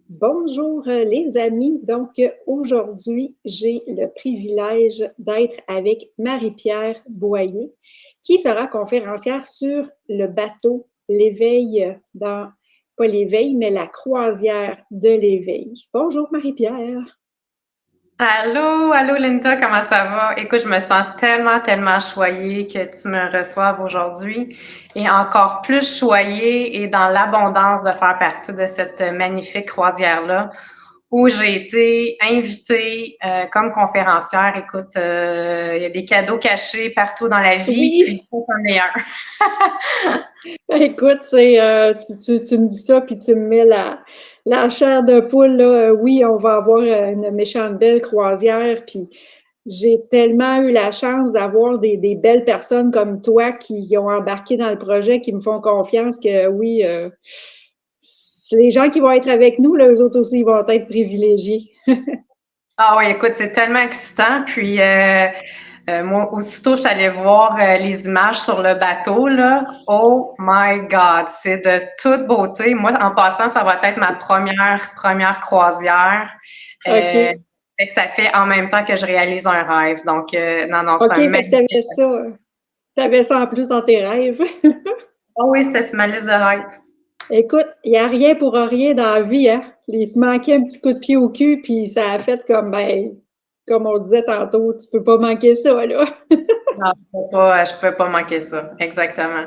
Bonjour les amis. Aujourd'hui, j'ai le privilège d'être avec Marie-Pierre Boyer, qui sera conférencière sur le bateau L'éveil pas l'éveil, mais la croisière de l'éveil. Bonjour Marie-Pierre. Allô, allô Linda, comment ça va? Écoute, je me sens tellement choyée que tu me reçoives aujourd'hui et encore plus choyée et dans l'abondance de faire partie de cette magnifique croisière-là où j'ai été invitée comme conférencière. Écoute, il y a des cadeaux cachés partout dans la vie, puis Oui, ça, c'en est un. écoute, tu me dis ça, puis tu me mets la chair de poule, là. Oui, on va avoir une méchante belle croisière, puis j'ai tellement eu la chance d'avoir des belles personnes comme toi qui ont embarqué dans le projet, qui me font confiance que oui, les gens qui vont être avec nous, là, eux autres aussi, ils vont être privilégiés. Ah oui, écoute, c'est tellement excitant. Puis moi, aussitôt, je suis allée voir les images sur le bateau, là. Oh my God, c'est de toute beauté. Moi, en passant, ça va être ma première croisière. Euh, OK. Fait que ça fait en même temps que je réalise un rêve. Donc, non, c'est OK, un fait que magnifique. t'avais ça en plus dans tes rêves. Oh oui, c'était sur ma liste de rêves. Écoute, il n'y a rien pour rien dans la vie, hein. Il te manquait un petit coup de pied au cul, puis ça a fait comme, ben, comme on disait tantôt, tu peux pas manquer ça, là. Non, je peux pas manquer ça. Exactement.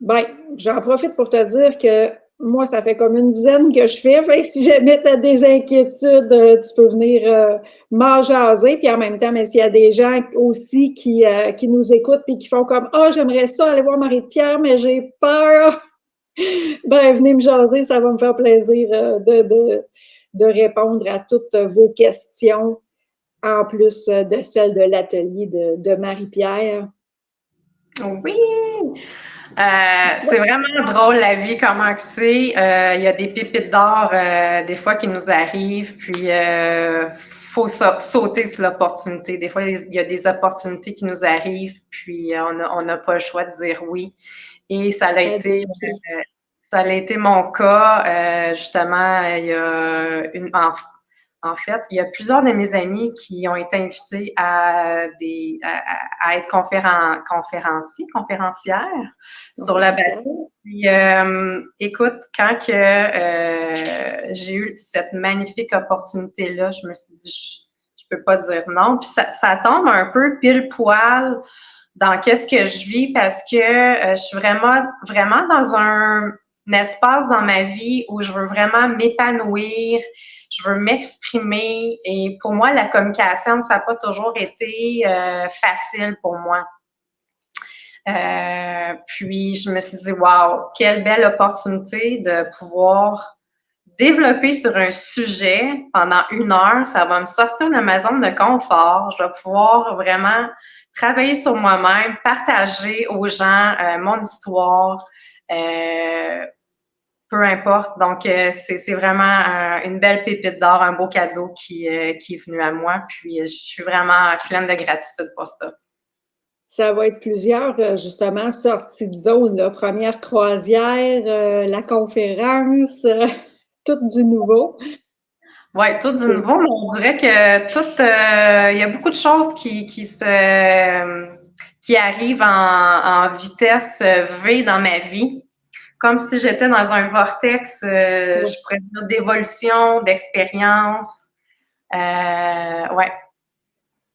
Ben, j'en profite pour te dire que moi, ça fait comme une dizaine que je fais. Fait que si jamais tu as des inquiétudes, tu peux venir m'en jaser. Puis en même temps, mais s'il y a des gens aussi qui nous écoutent puis qui font comme ah, j'aimerais ça aller voir Marie-Pierre, mais j'ai peur. Ben, venez me jaser, ça va me faire plaisir de répondre à toutes vos questions, en plus de celles de l'atelier de Marie-Pierre. Oui! C'est vraiment drôle la vie, comment que c'est. Il y a des pépites d'or des fois qui nous arrivent, puis faut sauter sur l'opportunité. Des fois, il y a des opportunités qui nous arrivent, puis on n'a pas le choix de dire oui. Et Adepte. ça a été mon cas. Justement, il y a en fait, il y a plusieurs de mes amis qui ont été invités à être conférencières sur le Conférencière. bateau. Puis, écoute, quand que j'ai eu cette magnifique opportunité-là, je me suis dit, je peux pas dire non. Puis ça tombe un peu pile poil dans qu'est-ce que je vis parce que je suis vraiment dans un espace dans ma vie où je veux vraiment m'épanouir, je veux m'exprimer et pour moi, la communication, ça n'a pas toujours été facile pour moi. Puis je me suis dit, wow, quelle belle opportunité de pouvoir développer sur un sujet pendant 1 heure. Ça va me sortir de ma zone de confort. Je vais pouvoir vraiment travailler sur moi-même, partager aux gens mon histoire, euh, peu importe. Donc, c'est vraiment une belle pépite d'or, un beau cadeau qui est venu à moi. Puis, je suis vraiment pleine de gratitude pour ça. Ça va être plusieurs, justement, sorties de zone, là. Première croisière, la conférence, tout du nouveau. Oui, tout du C'est nouveau, mais on dirait que il y a beaucoup de choses qui arrivent en vitesse V dans ma vie, comme si j'étais dans un vortex, ouais. je pourrais dire d'évolution, d'expérience. Ouais.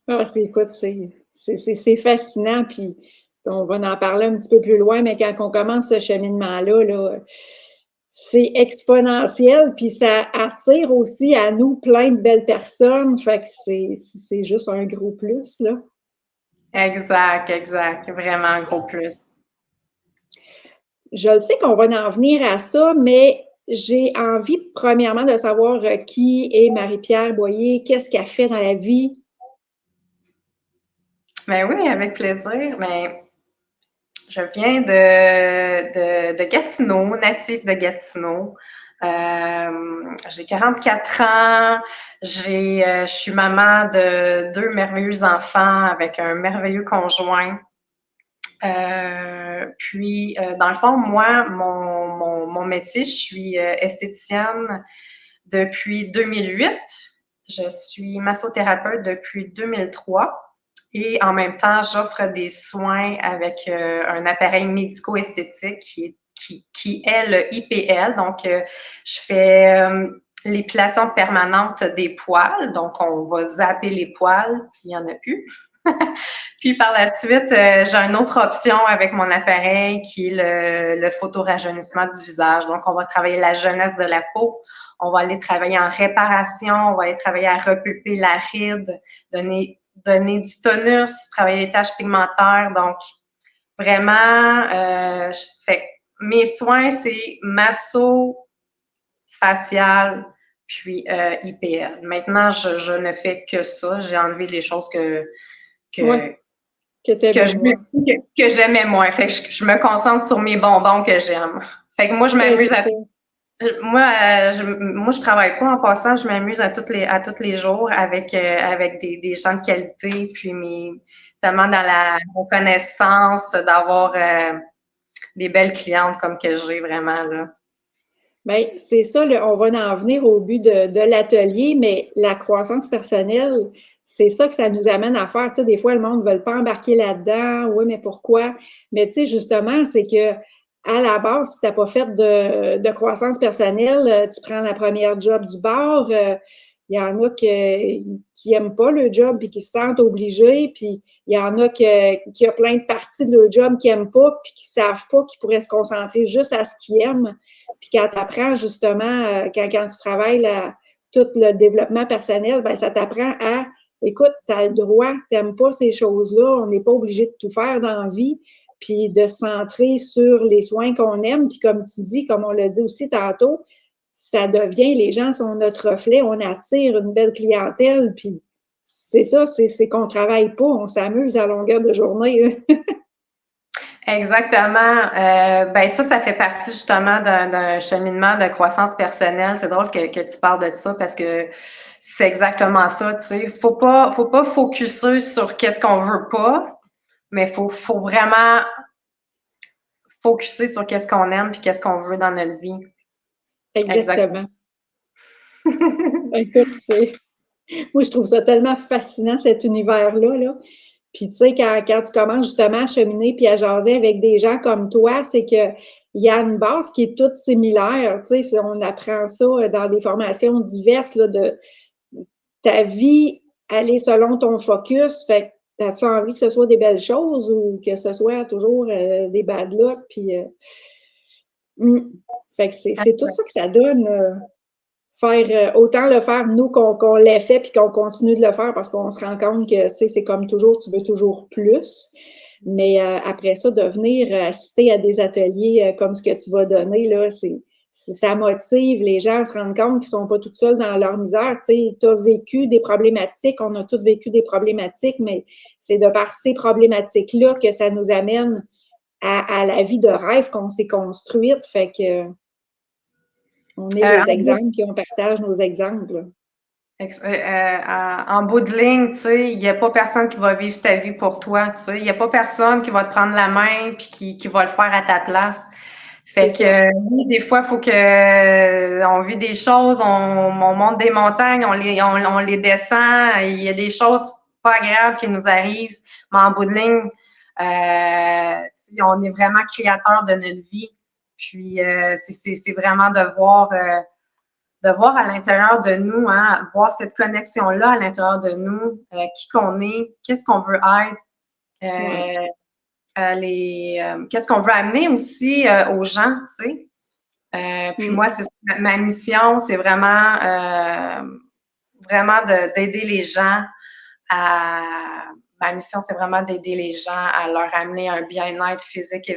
Ah, écoute, c'est fascinant, puis on va en parler un petit peu plus loin, mais quand on commence ce cheminement-là, là, c'est exponentiel, puis ça attire aussi à nous plein de belles personnes, fait que c'est juste un gros plus, là. Exact. Vraiment un gros plus. Je le sais qu'on va en venir à ça, mais j'ai envie, premièrement, de savoir qui est Marie-Pierre Boyer, qu'est-ce qu'elle fait dans la vie. Ben oui, avec plaisir. Ben, je viens de Gatineau, natif de Gatineau. J'ai 44 ans. Je suis maman de 2 merveilleux enfants avec un merveilleux conjoint. Dans le fond, moi, mon métier, je suis esthéticienne depuis 2008. Je suis massothérapeute depuis 2003. Et en même temps, j'offre des soins avec un appareil médico-esthétique qui est le IPL. Donc, je fais l'épilation permanente des poils. Donc, on va zapper les poils, puis il n'y en a plus. Puis par la suite, j'ai une autre option avec mon appareil qui est le photorajeunissement du visage. Donc, on va travailler la jeunesse de la peau. On va aller travailler en réparation. On va aller travailler à repulper la ride, donner du tonus, travailler les taches pigmentaires. Donc, vraiment, fait, mes soins, c'est masso, facial, puis IPL. Maintenant, je ne fais que ça. J'ai enlevé les choses que j'aimais moins. Fait que je me concentre sur mes bonbons que j'aime. Fait que moi, je m'amuse à... Moi, je travaille pas en passant, je m'amuse à tous les jours avec des gens de qualité, puis tellement dans la reconnaissance d'avoir des belles clientes comme que j'ai vraiment là. Bien, c'est ça, on va en venir au but de l'atelier, mais la croissance personnelle, c'est ça que ça nous amène à faire. Tu sais, des fois, le monde ne veut pas embarquer là-dedans. Oui, mais pourquoi? Mais tu sais, justement, c'est que à la base, si tu n'as pas fait de croissance personnelle, tu prends la première job du bar. Il y en a qui n'aiment pas le job et qui se sentent obligés. Puis il y en a qui a plein de parties de leur job qu'ils n'aiment pas puis qui ne savent pas qu'ils pourraient se concentrer juste à ce qu'ils aiment. Puis quand tu apprends justement, quand tu travailles tout le développement personnel, ben ça t'apprend à, écoute, tu as le droit, tu n'aimes pas ces choses-là, on n'est pas obligé de tout faire dans la vie, puis de se centrer sur les soins qu'on aime. Puis comme tu dis, comme on l'a dit aussi tantôt, ça devient, les gens sont notre reflet, on attire une belle clientèle, puis c'est ça, c'est qu'on travaille pas, on s'amuse à longueur de journée. Exactement. Ben ça fait partie justement d'un cheminement de croissance personnelle. C'est drôle que tu parles de ça parce que c'est exactement ça, tu sais. Faut pas focuser sur qu'est-ce qu'on veut pas, mais faut vraiment focuser sur qu'est-ce qu'on aime puis qu'est-ce qu'on veut dans notre vie. Exactement. Écoute, moi, je trouve ça tellement fascinant, cet univers-là, là. Puis, tu sais, quand tu commences justement à cheminer puis à jaser avec des gens comme toi, c'est qu'il y a une base qui est toute similaire. Tu sais, on apprend ça dans des formations diverses, là, de ta vie aller selon ton focus. Fait que, as-tu envie que ce soit des belles choses ou que ce soit toujours des bad luck? Puis, fait que c'est tout ça que ça donne. Faire autant le faire nous qu'on l'ait fait puis qu'on continue de le faire parce qu'on se rend compte que c'est comme toujours, tu veux toujours plus. Mais après ça, de venir assister à des ateliers comme ce que tu vas donner, là, ça motive les gens à se rendre compte qu'ils sont pas tout seuls dans leur misère. Tu as vécu des problématiques, on a tous vécu des problématiques, mais c'est de par ces problématiques-là que ça nous amène à la vie de rêve qu'on s'est construite. Fait que on est les exemples, puis on partage nos exemples. En bout de ligne, tu sais, il n'y a pas personne qui va vivre ta vie pour toi, tu sais. Il n'y a pas personne qui va te prendre la main puis qui va le faire à ta place. Fait que oui, des fois, il faut que on vit des choses, on monte des montagnes, on les descend. Il y a des choses pas agréables qui nous arrivent, mais en bout de ligne, on est vraiment créateur de notre vie. Puis c'est vraiment de voir à l'intérieur de nous, hein, voir cette connexion-là à l'intérieur de nous, qui qu'on est, qu'est-ce qu'on veut être, qu'est-ce qu'on veut amener aussi aux gens, tu sais. Puis moi, c'est ma mission, c'est vraiment d'aider les gens ma mission, c'est vraiment d'aider les gens à leur amener un bien-être physique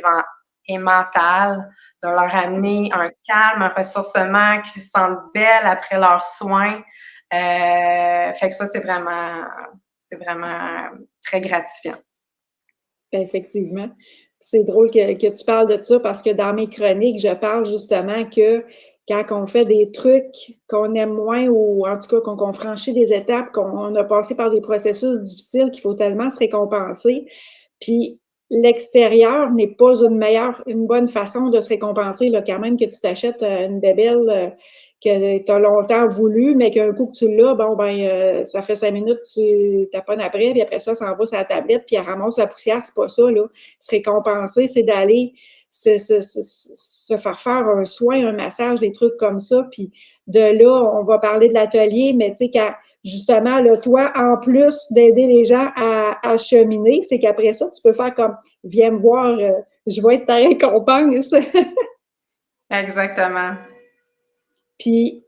et mental, de leur amener un calme, un ressourcement, qu'ils se sentent belles après leurs soins. Fait que ça, c'est vraiment très gratifiant. Effectivement. C'est drôle que tu parles de ça parce que dans mes chroniques, je parle justement que quand on fait des trucs qu'on aime moins ou en tout cas qu'on franchit des étapes, qu'on a passé par des processus difficiles qu'il faut tellement se récompenser. Puis l'extérieur n'est pas une bonne façon de se récompenser, là, quand même que tu t'achètes une bébelle que tu as longtemps voulu, mais qu'un coup que tu l'as, bon, ça fait 5 minutes, tu taponnes après, puis après ça en va sur la tablette, puis elle ramasse la poussière. C'est pas ça, là. Se récompenser, c'est d'aller se faire faire un soin, un massage, des trucs comme ça. Puis de là, on va parler de l'atelier, mais tu sais, justement, là, toi, en plus d'aider les gens à cheminer, c'est qu'après ça, tu peux faire comme, viens me voir, je vais être ta récompense. Exactement. Puis,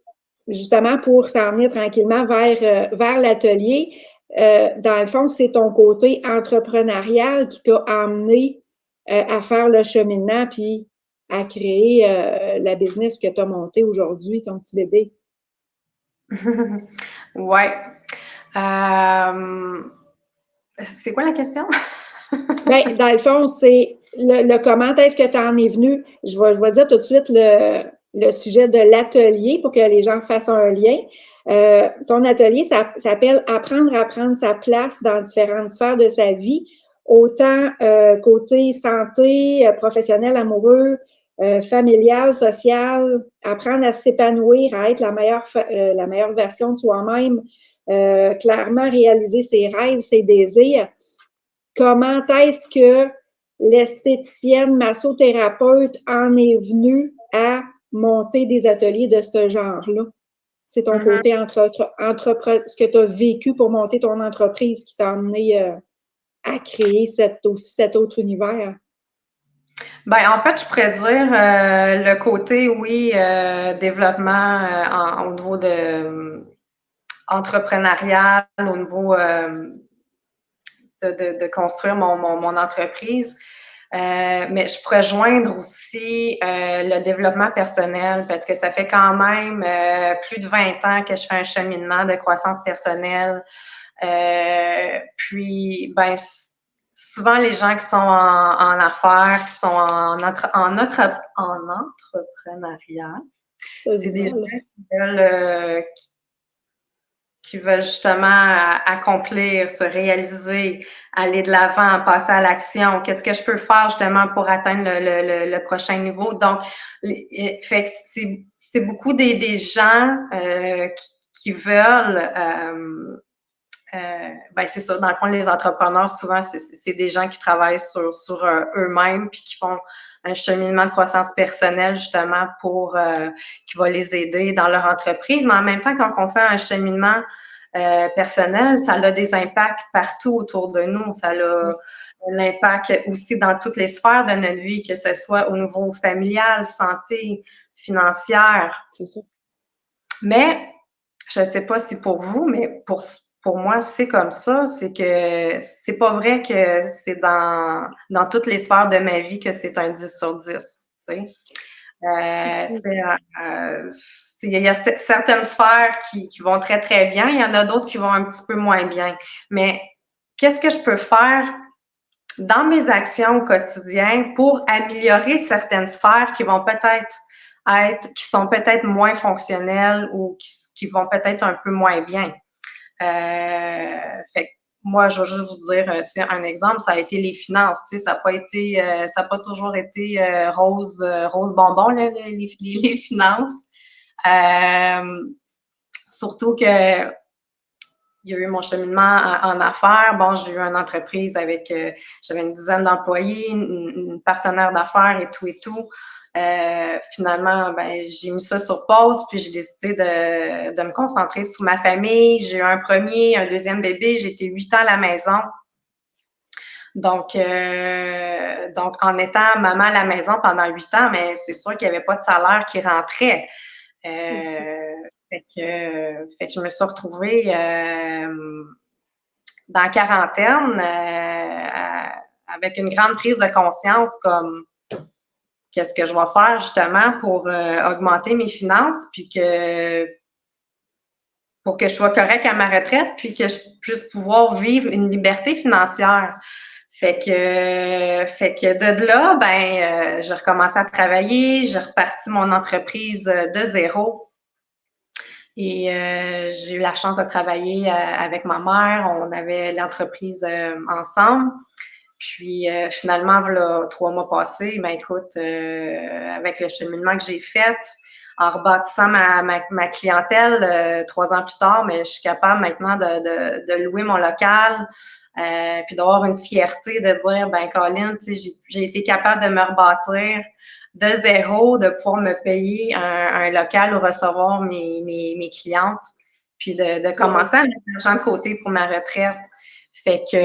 justement, pour s'en venir tranquillement vers l'atelier, dans le fond, c'est ton côté entrepreneurial qui t'a amené à faire le cheminement puis à créer la business que tu as montée aujourd'hui, ton petit bébé. Ouais. C'est quoi la question? Bien, dans le fond, c'est le comment est-ce que tu en es venu. Je vais dire tout de suite le sujet de l'atelier pour que les gens fassent un lien. Ton atelier, ça s'appelle Apprendre à prendre sa place dans différentes sphères de sa vie, autant côté santé, professionnel, amoureux, familial, social, apprendre à s'épanouir, à être la meilleure version de soi-même, clairement réaliser ses rêves, ses désirs. Comment est-ce que l'esthéticienne massothérapeute en est venue à monter des ateliers de ce genre-là? C'est ton côté ce que tu as vécu pour monter ton entreprise qui t'a amené à créer cet autre univers. Ben, en fait, je pourrais dire le côté, oui, développement au niveau de entrepreneurial, au niveau de construire mon entreprise. Mais je pourrais joindre aussi le développement personnel parce que ça fait quand même plus de 20 ans que je fais un cheminement de croissance personnelle. Puis, ben, souvent les gens qui sont en affaires, qui sont en entrepreneuriat, c'est des gens qui veulent justement accomplir, se réaliser, aller de l'avant, passer à l'action. Qu'est-ce que je peux faire justement pour atteindre le prochain niveau? Donc, fait que c'est beaucoup des gens qui veulent ben c'est ça, dans le fond, les entrepreneurs, souvent, c'est des gens qui travaillent sur eux-mêmes puis qui font un cheminement de croissance personnelle, justement, qui va les aider dans leur entreprise. Mais en même temps, quand on fait un cheminement personnel, ça a des impacts partout autour de nous. Ça a un impact aussi dans toutes les sphères de notre vie, que ce soit au niveau familial, santé, financière. C'est ça. Mais, je ne sais pas si pour vous, mais pour moi, c'est comme ça. C'est que c'est pas vrai que c'est dans toutes les sphères de ma vie que c'est un 10 sur 10. Tu sais. Il y a certaines sphères qui vont très, très bien. Il y en a d'autres qui vont un petit peu moins bien. Mais qu'est-ce que je peux faire dans mes actions au quotidien pour améliorer certaines sphères qui vont peut-être qui sont peut-être moins fonctionnelles ou qui vont peut-être un peu moins bien. Fait que moi, je vais juste vous dire, un exemple, ça a été les finances. Ça n'a pas toujours été rose bonbon, là, les finances. Surtout que il y a eu mon cheminement en affaires. Bon, j'ai eu une entreprise avec, j'avais une dizaine d'employés, une partenaire d'affaires et tout et tout. Finalement, ben, j'ai mis ça sur pause, puis j'ai décidé de me concentrer sur ma famille. J'ai eu un deuxième bébé. J'ai été 8 ans à la maison. Donc, en étant maman à la maison pendant 8 ans, mais c'est sûr qu'il n'y avait pas de salaire qui rentrait. Fait que je me suis retrouvée dans la quarantaine avec une grande prise de conscience comme qu'est-ce que je vais faire justement pour augmenter mes finances puis pour que je sois correcte à ma retraite puis que je puisse pouvoir vivre une liberté financière. Fait que de là, ben, j'ai recommencé à travailler, j'ai reparti mon entreprise de zéro. Et j'ai eu la chance de travailler avec ma mère. On avait l'entreprise ensemble. Puis finalement, voilà, 3 mois passés, ben écoute, avec le cheminement que j'ai fait, en rebâtissant ma clientèle 3 ans plus tard, mais je suis capable maintenant de louer mon local, puis d'avoir une fierté de dire, ben Colin, tu sais, j'ai été capable de me rebâtir de zéro, de pouvoir me payer un local ou recevoir mes clientes, puis de commencer à mettre de l'argent de côté pour ma retraite. Fait que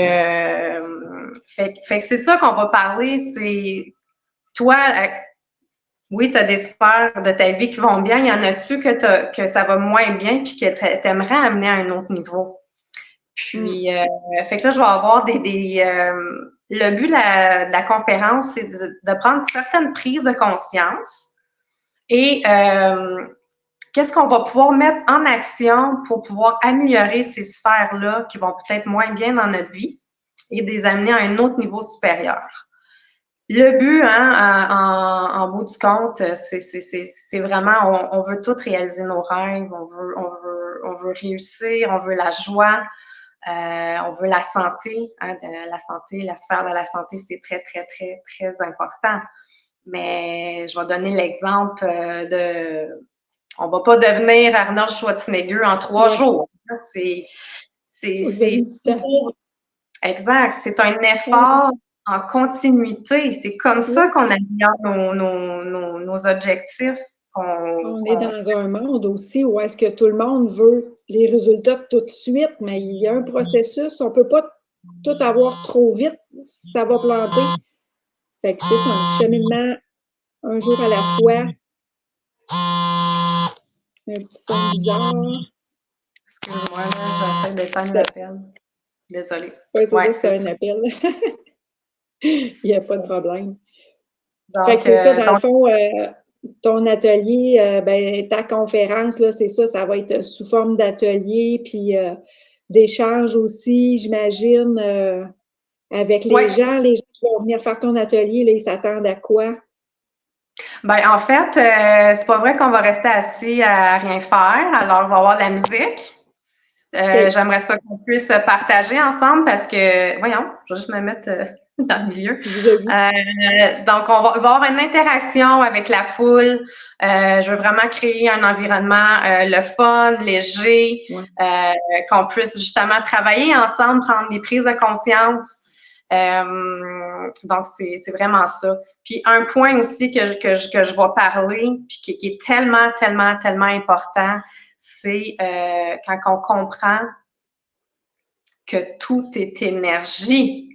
c'est ça qu'on va parler, c'est toi, oui, tu as des sphères de ta vie qui vont bien. Il y en a-tu que ça va moins bien puis que tu aimerais amener à un autre niveau? Puis, fait que là, je vais avoir le but de la conférence, c'est de prendre certaines prises de conscience et qu'est-ce qu'on va pouvoir mettre en action pour pouvoir améliorer ces sphères-là qui vont peut-être moins bien dans notre vie et les amener à un autre niveau supérieur. Le but, en bout du compte, c'est vraiment, on veut tout réaliser nos rêves, on veut réussir, on veut la joie, on veut la santé, la sphère de la santé, c'est très, très, très, très important. Mais je vais donner l'exemple on va pas devenir Arnold Schwarzenegger en 3 jours. C'est exact. C'est un effort en continuité. C'est comme ça qu'on améliore nos objectifs. On est dans un monde aussi où est-ce que tout le monde veut les résultats tout de suite, mais il y a un processus. On ne peut pas tout avoir trop vite. Ça va planter. Fait que c'est un cheminement un jour à la fois. Un petit son bizarre. Excuse-moi, j'essaie d'éteindre l'appel. Désolée. Oui, c'est ça, c'est un appel. Il n'y a pas de problème. Donc, fait que c'est ça, dans le fond, ton atelier, ta conférence, là, c'est ça, ça va être sous forme d'atelier, puis d'échange aussi, j'imagine, avec les gens qui vont venir faire ton atelier, là, ils s'attendent à quoi? Ben, en fait, c'est pas vrai qu'on va rester assis à rien faire. Alors, on va avoir de la musique. J'aimerais ça qu'on puisse partager ensemble parce que, voyons, je vais juste me mettre dans le milieu. Donc, on va avoir une interaction avec la foule. Je veux vraiment créer un environnement le fun, léger, qu'on puisse justement travailler ensemble, prendre des prises de conscience. Donc, c'est vraiment ça. Puis, un point aussi que je vais parler, puis qui est tellement, tellement, tellement important, c'est quand on comprend que tout est énergie.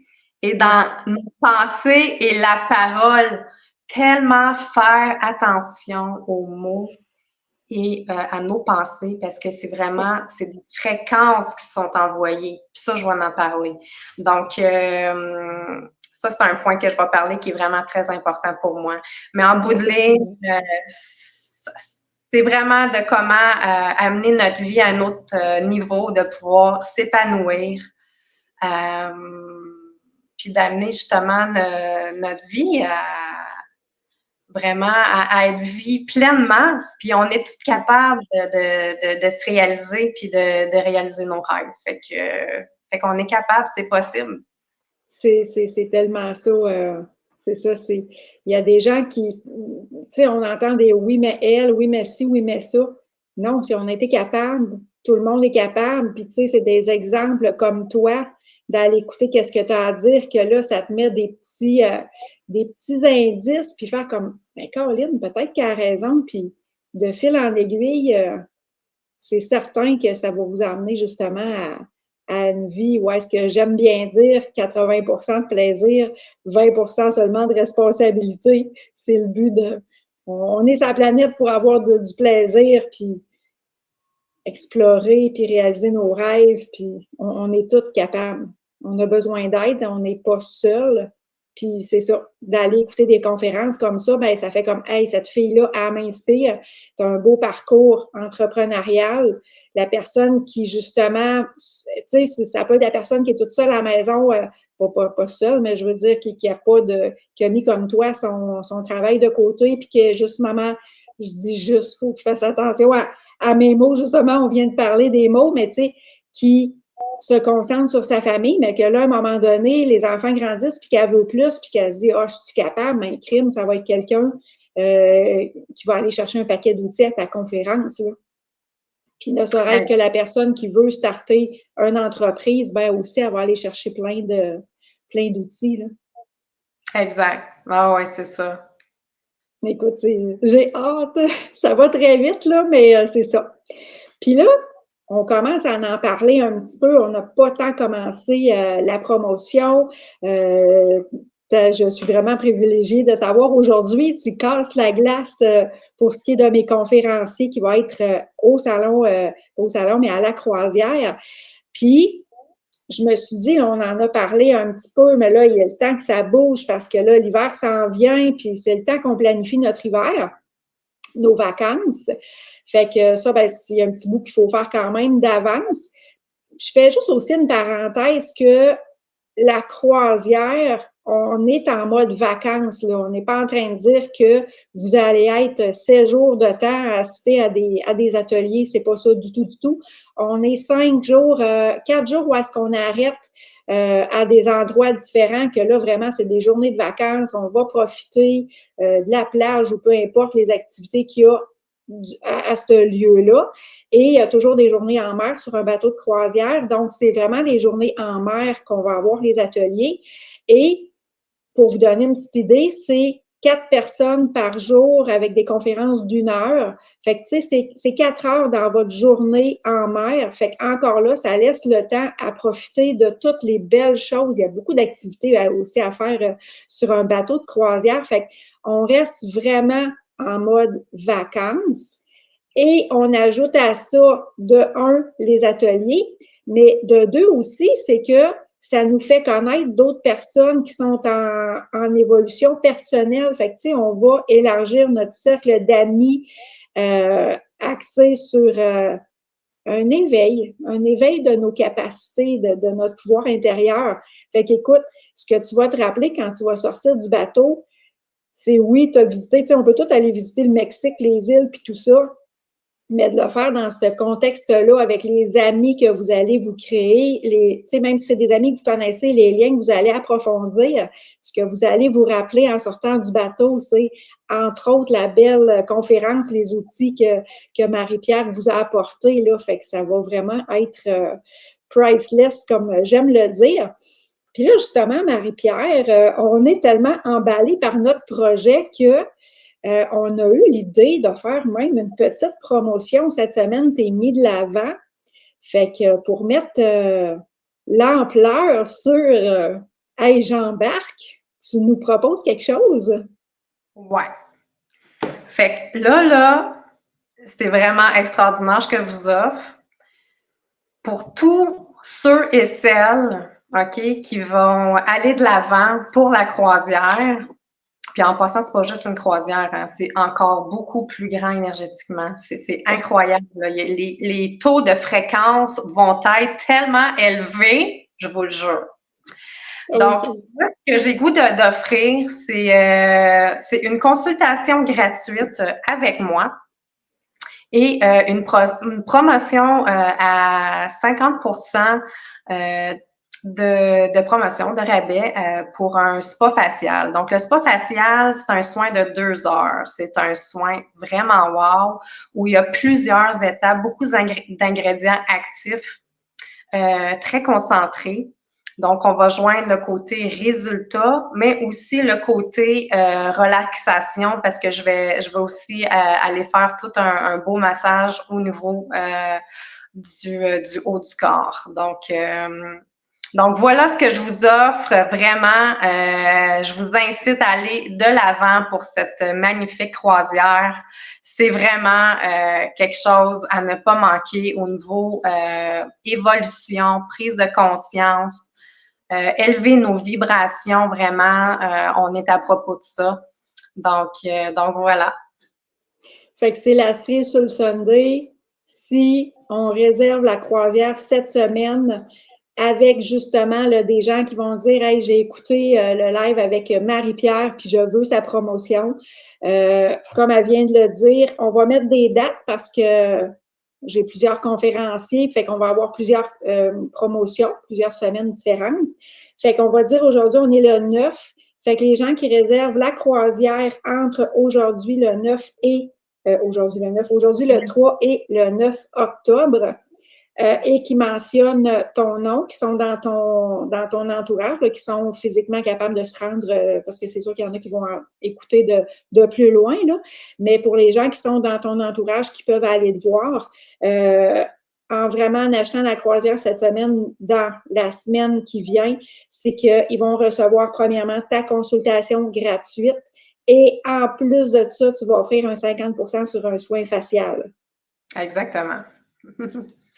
Et dans nos pensées et la parole, tellement faire attention aux mots et à nos pensées parce que c'est des fréquences qui sont envoyées. Puis ça, je vais en parler. Donc, ça, c'est un point que je vais parler qui est vraiment très important pour moi. Mais en bout de ligne, c'est vraiment de comment amener notre vie à un autre niveau, de pouvoir s'épanouir, puis d'amener justement notre vie à être vie pleinement, puis on est tous capables de se réaliser puis de réaliser nos rêves. Fait qu'on est capable, c'est possible. C'est tellement ça. C'est ça, il y a des gens qui, tu sais, on entend des oui, mais elle, oui, mais ci, oui, mais ça. Non, si on était capable, tout le monde est capable. Puis, tu sais, c'est des exemples comme toi, d'aller écouter qu'est-ce que tu as à dire, que là, ça te met des petits indices, puis faire comme, ben, Caroline, peut-être qu'elle a raison, puis de fil en aiguille, c'est certain que ça va vous amener justement à une vie où est-ce que j'aime bien dire 80% de plaisir, 20% seulement de responsabilité. C'est le but de... On est sur la planète pour avoir du plaisir, puis explorer, puis réaliser nos rêves, puis on est tous capables. On a besoin d'aide, on n'est pas seul. Puis c'est ça, d'aller écouter des conférences comme ça, ben ça fait comme, hey, cette fille-là, elle m'inspire. Tu as un beau parcours entrepreneurial. La personne qui, justement, tu sais, ça peut être la personne qui est toute seule à la maison, pas seule, mais je veux dire, qui a mis comme toi son travail de côté, puis qui est juste, maman, je dis juste, faut que je fasse attention à mes mots, justement, on vient de parler des mots, mais tu sais, qui se concentre sur sa famille, mais que là, à un moment donné, les enfants grandissent, puis qu'elle veut plus, puis qu'elle se dit, je suis capable, mais crime, ça va être quelqu'un tu vas aller chercher un paquet d'outils à ta conférence, là. Puis ne serait-ce que la personne qui veut starter une entreprise, ben aussi, elle va aller chercher plein d'outils, là. Exact. Ah ouais, c'est ça. Écoute, j'ai hâte. Ça va très vite, là, mais c'est ça. Puis là, on commence à en parler un petit peu. On n'a pas tant commencé la promotion. Je suis vraiment privilégiée de t'avoir aujourd'hui. Tu casses la glace pour ce qui est de mes conférenciers qui vont être au salon, mais à la croisière. Puis, je me suis dit, on en a parlé un petit peu, mais là, il y a le temps que ça bouge parce que là, l'hiver s'en vient, puis c'est le temps qu'on planifie notre hiver, nos vacances. Fait que ça, ben, c'est un petit bout qu'il faut faire quand même d'avance. Je fais juste aussi une parenthèse que la croisière, on est en mode vacances, là. On n'est pas en train de dire que vous allez être 7 jours de temps à assister à des ateliers. C'est pas ça du tout, du tout. On est 5 jours, 4 jours où est-ce qu'on arrête à des endroits différents, que là, vraiment, c'est des journées de vacances. On va profiter de la plage ou peu importe les activités qu'il y a à ce lieu-là. Et il y a toujours des journées en mer sur un bateau de croisière. Donc, c'est vraiment les journées en mer qu'on va avoir les ateliers. Et pour vous donner une petite idée, c'est 4 personnes par jour avec des conférences d'1 heure. Fait que, tu sais, c'est 4 heures dans votre journée en mer. Fait qu'encore là, ça laisse le temps à profiter de toutes les belles choses. Il y a beaucoup d'activités aussi à faire sur un bateau de croisière. Fait qu'on reste vraiment en mode vacances. Et on ajoute à ça, de un, les ateliers, mais de deux aussi, c'est que ça nous fait connaître d'autres personnes qui sont en évolution personnelle. Fait que, tu sais, on va élargir notre cercle d'amis axé sur un éveil de nos capacités, de notre pouvoir intérieur. Fait qu'écoute, ce que tu vas te rappeler quand tu vas sortir du bateau, c'est oui, tu as visité, tu sais, on peut tout aller visiter le Mexique, les îles, puis tout ça, mais de le faire dans ce contexte-là avec les amis que vous allez vous créer, tu sais, même si c'est des amis que vous connaissez, les liens que vous allez approfondir, ce que vous allez vous rappeler en sortant du bateau, c'est entre autres la belle conférence, les outils que Marie-Pierre vous a apportés, là, fait que ça va vraiment être priceless, comme j'aime le dire. Puis là, justement, Marie-Pierre, on est tellement emballé par notre projet que on a eu l'idée de faire même une petite promotion cette semaine, t'es mis de l'avant. Fait que pour mettre l'ampleur sur Hey, j'embarque, tu nous proposes quelque chose? Ouais. Fait que là, c'est vraiment extraordinaire ce que je vous offre. Pour tous ceux et celles, OK, qui vont aller de l'avant pour la croisière, puis en passant, c'est pas juste une croisière, hein, c'est encore beaucoup plus grand énergétiquement. C'est incroyable. Là. Les taux de fréquence vont être tellement élevés, je vous le jure. Donc, ce que j'ai goût d'offrir, c'est une consultation gratuite avec moi et une promotion à 50% de promotion, de rabais pour un spa facial. Donc, le spa facial, c'est un soin de 2 heures. C'est un soin vraiment wow, où il y a plusieurs étapes, beaucoup d'ingrédients actifs, très concentrés. Donc, on va joindre le côté résultat, mais aussi le côté relaxation, parce que je vais aussi aller faire tout un beau massage au niveau du haut du corps. Donc, voilà ce que je vous offre. Vraiment, je vous incite à aller de l'avant pour cette magnifique croisière. C'est vraiment quelque chose à ne pas manquer au niveau évolution, prise de conscience, élever nos vibrations. Vraiment, on est à propos de ça. Donc voilà. Fait que c'est la cerise sur le Sunday. Si on réserve la croisière cette semaine, avec justement là, des gens qui vont dire « Hey, j'ai écouté le live avec Marie-Pierre, puis je veux sa promotion. » Comme elle vient de le dire, on va mettre des dates parce que j'ai plusieurs conférenciers, fait qu'on va avoir plusieurs promotions, plusieurs semaines différentes. Fait qu'on va dire aujourd'hui, on est le 9. Fait que les gens qui réservent la croisière entre aujourd'hui le 9 et aujourd'hui le 3 et le 9 octobre, et qui mentionnent ton nom, qui sont dans ton entourage, là, qui sont physiquement capables de se rendre, parce que c'est sûr qu'il y en a qui vont écouter de plus loin, là, mais pour les gens qui sont dans ton entourage, qui peuvent aller te voir, en achetant la croisière cette semaine, dans la semaine qui vient, c'est qu'ils vont recevoir premièrement ta consultation gratuite et en plus de ça, tu vas offrir un 50% sur un soin facial. Exactement.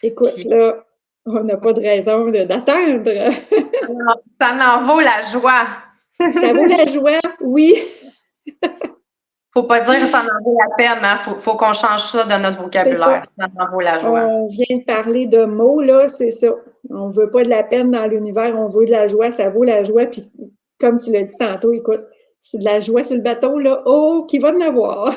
Écoute, Puis, là, on n'a pas de raison d'attendre. ça en vaut la joie. Ça vaut la joie, oui. Faut pas dire ça en vaut la peine, hein? Faut qu'on change ça de notre C'est vocabulaire. ça. Ça en vaut la joie. On vient de parler de mots, là, c'est ça. On veut pas de la peine dans l'univers, on veut de la joie, ça vaut la joie. Puis, comme tu l'as dit tantôt, écoute, c'est de la joie sur le bateau, là. Oh, qui va en avoir?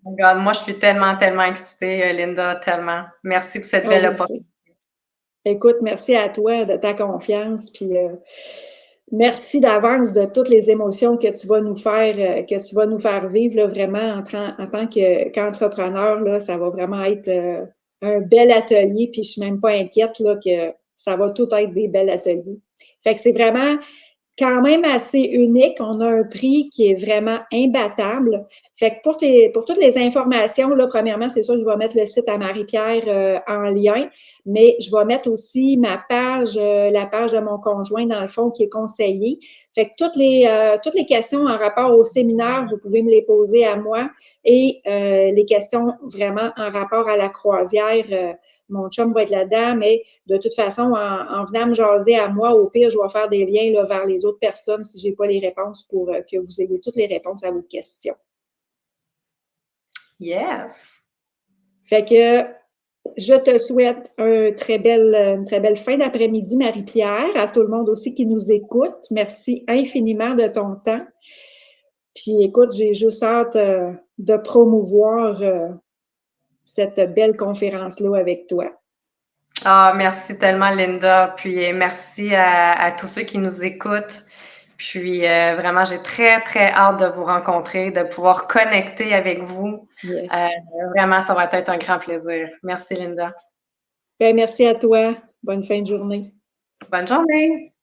Regarde, moi, je suis tellement, tellement excitée, Linda, tellement. Merci pour cette Ah belle oui, opportunité. écoute, merci à toi de ta confiance, puis merci d'avance de toutes les émotions que tu vas nous faire vivre, là, vraiment, en tant qu'entrepreneur, là, ça va vraiment être un bel atelier, puis je suis même pas inquiète, là, que ça va tout être des bels ateliers. Fait que c'est vraiment quand même assez unique. On a un prix qui est vraiment imbattable. Fait que pour toutes les informations, là, premièrement, c'est sûr que je vais mettre le site à Marie-Pierre en lien, mais je vais mettre aussi ma page, la page de mon conjoint, dans le fond, qui est conseiller. Fait que toutes les questions en rapport au séminaire, vous pouvez me les poser à moi et les questions vraiment en rapport à la croisière, mon chum va être là-dedans, mais de toute façon, en venant me jaser à moi, au pire, je vais faire des liens là, vers les autres personnes si je n'ai pas les réponses pour que vous ayez toutes les réponses à vos questions. Yes! Fait que je te souhaite une très belle fin d'après-midi, Marie-Pierre, à tout le monde aussi qui nous écoute. Merci infiniment de ton temps. Puis écoute, j'ai juste hâte de promouvoir cette belle conférence-là avec toi. Ah, merci tellement, Linda. Puis merci à tous ceux qui nous écoutent. Puis vraiment, j'ai très, très hâte de vous rencontrer, de pouvoir connecter avec vous. Yes. Vraiment, ça va être un grand plaisir. Merci, Linda. Ben, merci à toi. Bonne fin de journée. Bonne journée!